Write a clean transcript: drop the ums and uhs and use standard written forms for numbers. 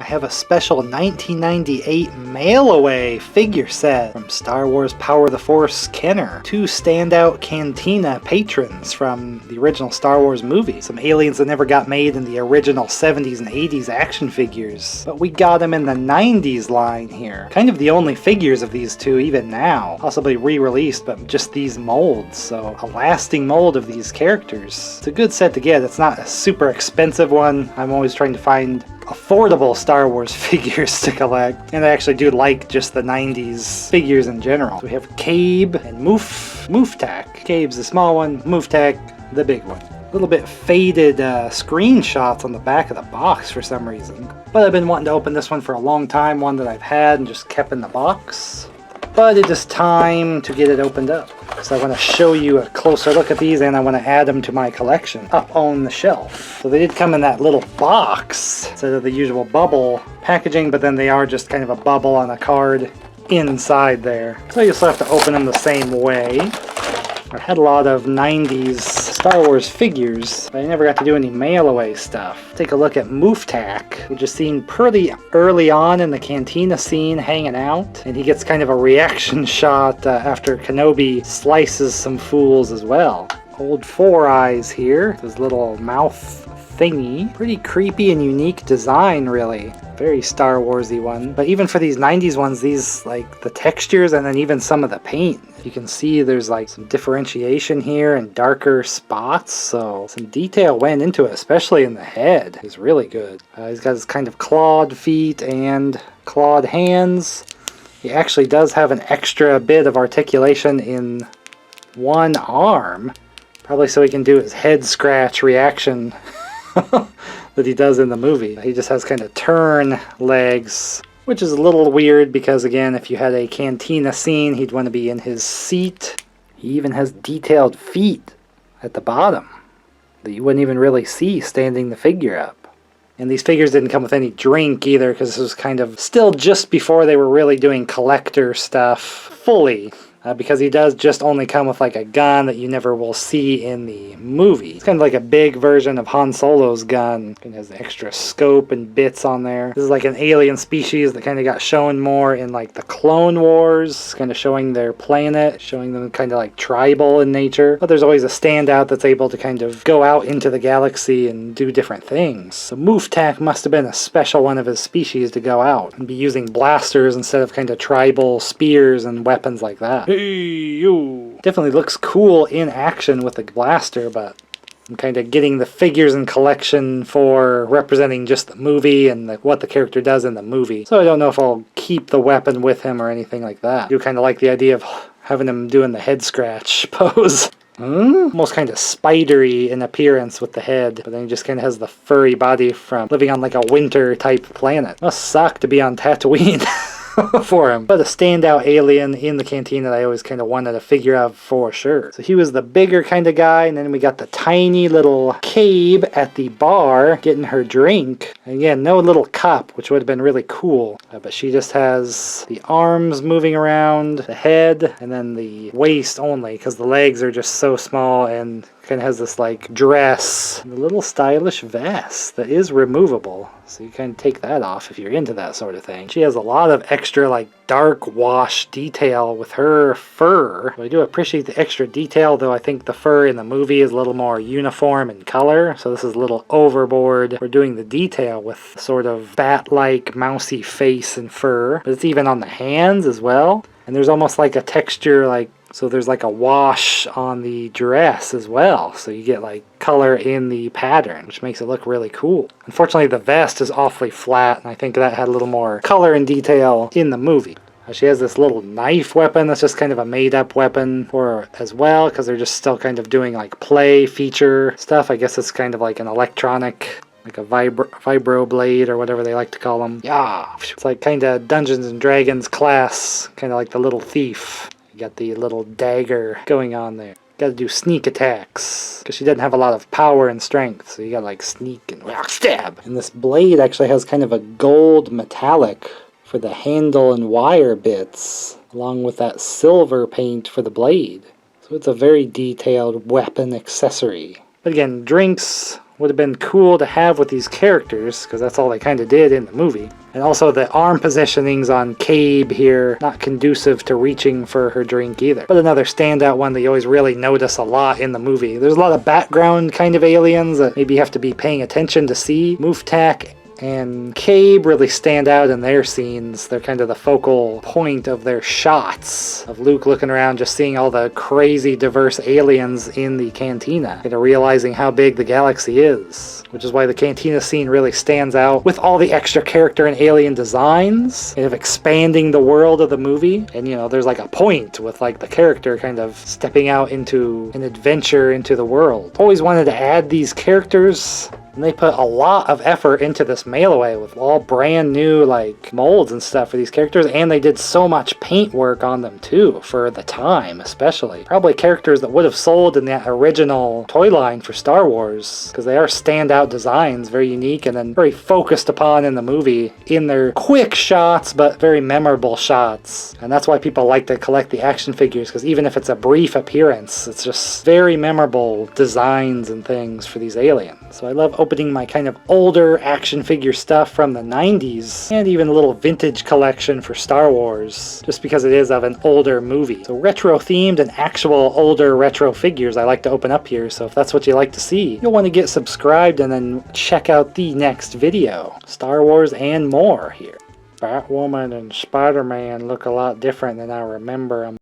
I have a special 1998 mail-away figure set from Star Wars Power of the Force Kenner. 2 standout Cantina patrons from the original Star Wars movie. Some aliens that never got made in the original 70s and 80s action figures. But we got them in the 90s line here. Kind of the only figures of these two even now. Possibly re-released, but just these molds. So a lasting mold of these characters. It's a good set to get. It's not a super expensive one. I'm always trying to find affordable Star Wars figures to collect, and I actually do like just the 90s figures in general. So we have Kabe and Muftak. Kabe's the small one, Muftak the big one. A little bit faded screenshots on the back of the box for some reason, but I've been wanting to open this one for a long time, one that I've had and just kept in the box. But it is time to get it opened up. So I want to show you a closer look at these, and I want to add them to my collection up on the shelf. So they did come in that little box instead of the usual bubble packaging, but then they are just kind of a bubble on a card inside there. So you still have to open them the same way. I had a lot of 90s Star Wars figures, but I never got to do any mail-away stuff. Take a look at Muftak, which is seen pretty early on in the Cantina scene hanging out, and he gets kind of a reaction shot after Kenobi slices some fools as well. Old Four Eyes here, his little mouth thingy. Pretty creepy and unique design, really. Very Star Warsy one. But even for these 90s ones, these, like, the textures and then even some of the paint, you can see there's like some differentiation here and darker spots, so some detail went into it, especially in the head. It's really good. He's got his kind of clawed feet and clawed hands. He actually does have an extra bit of articulation in one arm, probably so he can do his head scratch reaction that he does in the movie. He just has kind of turn legs, which is a little weird because, again, if you had a Cantina scene, he'd want to be in his seat. He even has detailed feet at the bottom that you wouldn't even really see standing the figure up. And these figures didn't come with any drink either, because this was kind of still just before they were really doing collector stuff fully. Because he does just only come with like a gun that you never will see in the movie. It's kind of like a big version of Han Solo's gun. It has the extra scope and bits on there. This is like an alien species that kind of got shown more in like the Clone Wars, kind of showing their planet, showing them kind of like tribal in nature. But there's always a standout that's able to kind of go out into the galaxy and do different things. So Muftak must have been a special one of his species to go out and be using blasters instead of kind of tribal spears and weapons like that. Hey, yo. Definitely looks cool in action with the blaster, but I'm kind of getting the figures in collection for representing just the movie and what the character does in the movie. So I don't know if I'll keep the weapon with him or anything like that. I do kind of like the idea of having him doing the head scratch pose. Almost kind of spidery in appearance with the head, but then he just kind of has the furry body from living on like a winter type planet. Must suck to be on Tatooine. For him. But a standout alien in the Cantina that I always kind of wanted to figure out for sure. So he was the bigger kind of guy, and then we got the tiny little Kabe at the bar getting her drink. And again, no little cup, which would have been really cool. But she just has the arms moving around, the head, and then the waist only, because the legs are just so small, and kind of has this like dress, and a little stylish vest that is removable, so you kind of take that off if you're into that sort of thing. She has a lot of extra like dark wash detail with her fur. I do appreciate the extra detail, though I think the fur in the movie is a little more uniform in color, so this is a little overboard. We're doing the detail with sort of bat-like mousy face and fur, but it's even on the hands as well, and there's almost like a texture, like so there's like a wash on the dress as well, so you get like color in the pattern, which makes it look really cool. Unfortunately, the vest is awfully flat, and I think that had a little more color and detail in the movie. She has this little knife weapon that's just kind of a made-up weapon for her as well, because they're just still kind of doing like play feature stuff. I guess it's kind of like an electronic, like a vibro blade or whatever they like to call them. Yeah, it's like kind of Dungeons and Dragons class, kind of like the little thief. Got the little dagger going on there. Gotta do sneak attacks, because she doesn't have a lot of power and strength, so you gotta like sneak and stab. And this blade actually has kind of a gold metallic for the handle and wire bits, along with that silver paint for the blade. So it's a very detailed weapon accessory. But again, drinks would have been cool to have with these characters, because that's all they kind of did in the movie. And also the arm positionings on Kabe here, not conducive to reaching for her drink either. But another standout one that you always really notice a lot in the movie. There's a lot of background kind of aliens that maybe you have to be paying attention to see. Muftak and Kabe really stand out in their scenes. They're kind of the focal point of their shots, of Luke looking around just seeing all the crazy diverse aliens in the Cantina, kind of realizing how big the galaxy is, which is why the Cantina scene really stands out with all the extra character and alien designs, kind of expanding the world of the movie. And you know, there's like a point with like the character kind of stepping out into an adventure into the world. Always wanted to add these characters, and they put a lot of effort into this mail away with all brand new like molds and stuff for these characters, and they did so much paint work on them too for the time, especially. Probably characters that would have sold in that original toy line for Star Wars, because they are standout designs, very unique, and then very focused upon in the movie in their quick shots but very memorable shots. And that's why people like to collect the action figures, because even if it's a brief appearance, it's just very memorable designs and things for these aliens. So I love opening my kind of older action figure stuff from the 90s, and even a little vintage collection for Star Wars, just because it is of an older movie. So retro themed and actual older retro figures I like to open up here, so if that's what you like to see, you'll want to get subscribed and then check out the next video. Star Wars and more here. Batwoman and Spider-Man look a lot different than I remember them.